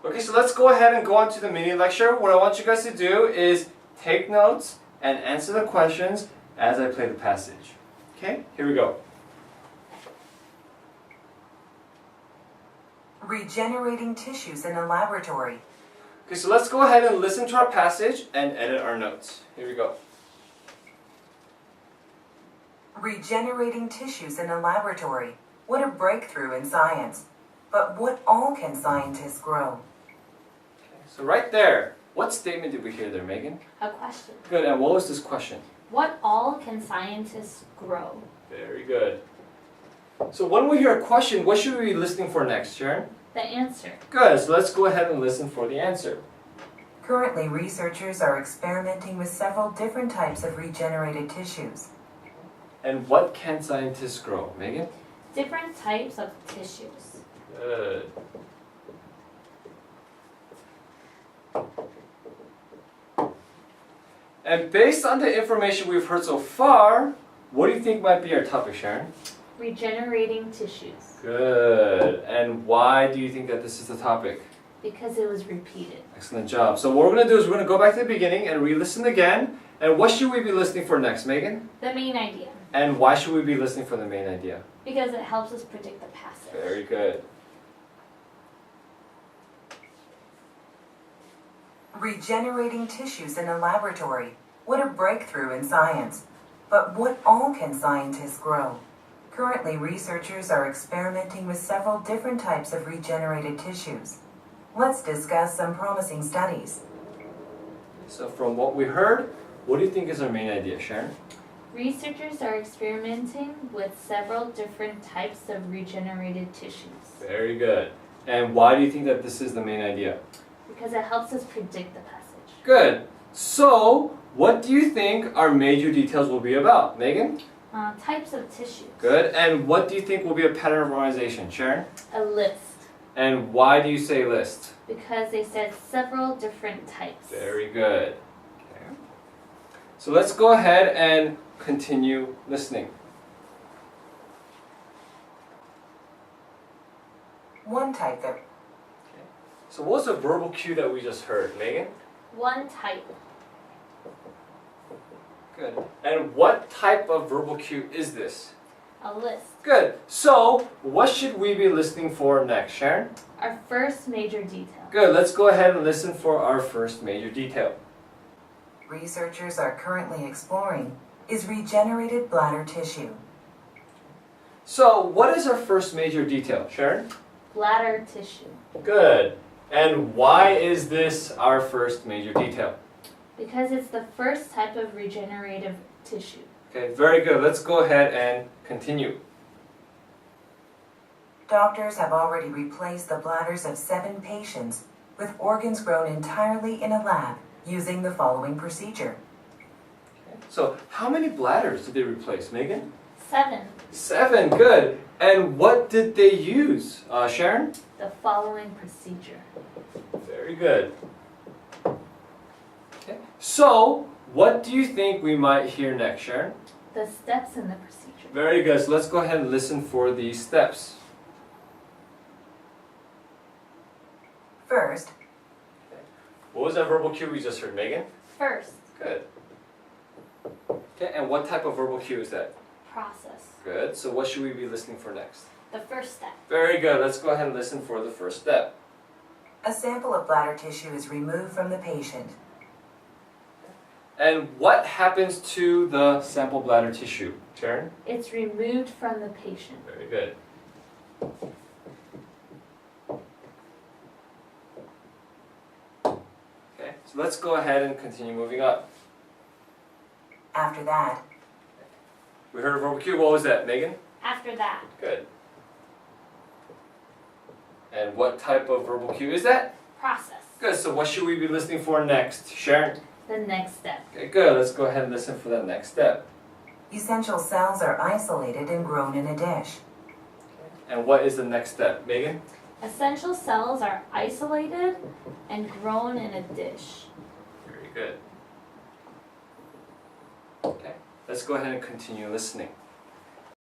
Okay, so let's go ahead and go on to the mini lecture. What I want you guys to do is take notes and answer the questions as I play the passage. Okay, here we go. Regenerating tissues in a laboratory. Okay, so let's go ahead and listen to our passage and edit our notes. Here we go. Regenerating tissues in a laboratory. What a breakthrough in science. But what all can scientists grow? Okay, so right there, what statement did we hear there, Megan? A question. Good, and what was this question? What all can scientists grow? Very good. So when we hear a question, what should we be listening for next, Sharon? The answer. Good, so let's go ahead and listen for the answer. Currently, researchers are experimenting with several different types of regenerated tissues. And what can scientists grow, Megan? Different types of tissues. Good. And based on the information we've heard so far, what do you think might be our topic, Sharon? Regenerating tissues. Good. And why do you think that this is the topic? Because it was repeated. Excellent job. So what we're going to do is we're going to go back to the beginning and re-listen again. And what should we be listening for next, Megan? The main idea. And why should we be listening for the main idea? Because it helps us predict the passage. Very good. Regenerating tissues in a laboratory. What a breakthrough in science. But what all can scientists grow? Currently, researchers are experimenting with several different types of regenerated tissues. Let's discuss some promising studies. So from what we heard, what do you think is our main idea, Sharon? Researchers are experimenting with several different types of regenerated tissues. Very good. And why do you think that this is the main idea? Because it helps us predict the passage. Good. So, what do you think our major details will be about, Megan? Types of tissues. Good. And what do you think will be a pattern of organization, Sharon? A list. And why do you say list? Because they said several different types. Very good. Okay. So let's go ahead and continue listening. One type that So what's the verbal cue that we just heard, Megan? One type. Good. And what type of verbal cue is this? A list. Good. So, what should we be listening for next, Sharon? Our first major detail. Good. Let's go ahead and listen for our first major detail. researchers are currently exploring is regenerated bladder tissue. So, what is our first major detail, Sharon? Bladder tissue. Good. And why is this our first major detail? Because it's the first type of regenerative tissue. Okay, very good. Let's go ahead and continue. Doctors have already replaced the bladders of 7 patients with organs grown entirely in a lab using the following procedure. Okay. So, how many bladders did they replace, Megan? 7. 7, good. And what did they use, Sharon? The following procedure. Very good. Okay. So, what do you think we might hear next, Sharon? The steps in the procedure. Very good. So let's go ahead and listen for these steps. First, What was that verbal cue we just heard, Megan? First, Good. Okay, and what type of verbal cue is that? process. Good. So what should we be listening for next? The first step. Very good. Let's go ahead and listen for the first step. a sample of bladder tissue is removed from the patient. And what happens to the sample bladder tissue, Sharon? It's removed from the patient. Very good. Okay, so let's go ahead and continue moving up. After that, We heard a verbal cue. What was that, Megan? After that, Good. And what type of verbal cue is that? process. Good. So what should we be listening for next, Sharon? The next step. Okay, good. Let's go ahead and listen for that next step. essential cells are isolated and grown in a dish. And what is the next step, Megan? Essential cells are isolated and grown in a dish. Very good. Okay, let's go ahead and continue listening.